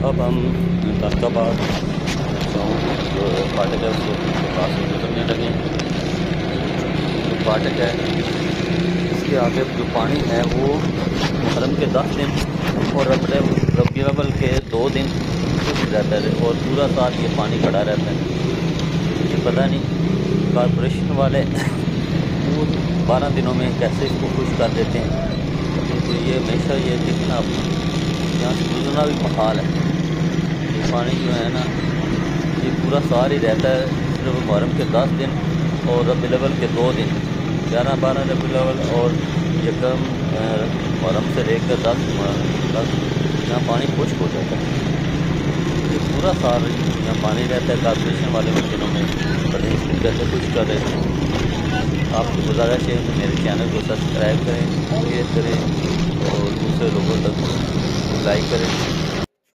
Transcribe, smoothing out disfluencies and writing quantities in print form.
अब हम तख्ताबाद गाँव जो फाटक है उसके पास से गुजरने लगे। जो फाटक है इसके आगे जो पानी है वो मुहर्रम के 10 दिन और रबीउल अव्वल के 2 दिन खुश्क रहता है और पूरा साल ये पानी खड़ा रहता है। ये पता नहीं कॉरपोरेशन वाले वो 12 दिनों में कैसे इसको खुश कर देते हैं। तो ये हमेशा ये देखना यहाँ से गुजरना भी महाल है। ये पानी जो है ना ये पूरा साल ही रहता है, सिर्फ मुहर्रम के 10 दिन और रबीउल अव्वल के 2 दिन 11-12 रबीउल अव्वल और यकम मुहर्रम से लेकर 10 मुहर्रम तक यहाँ पानी खुश्क हो जाता है। ये पूरा साल यहाँ पानी रहता है। कॉर्पोरेशन वाले उन दिनों में पता नहीं इसको कैसे खुश कर रहे हैं। आपको गुजारिश है कि मेरे चैनल को सब्सक्राइब करें, शेयर करें और दूसरे लोगों तक लाइक करें।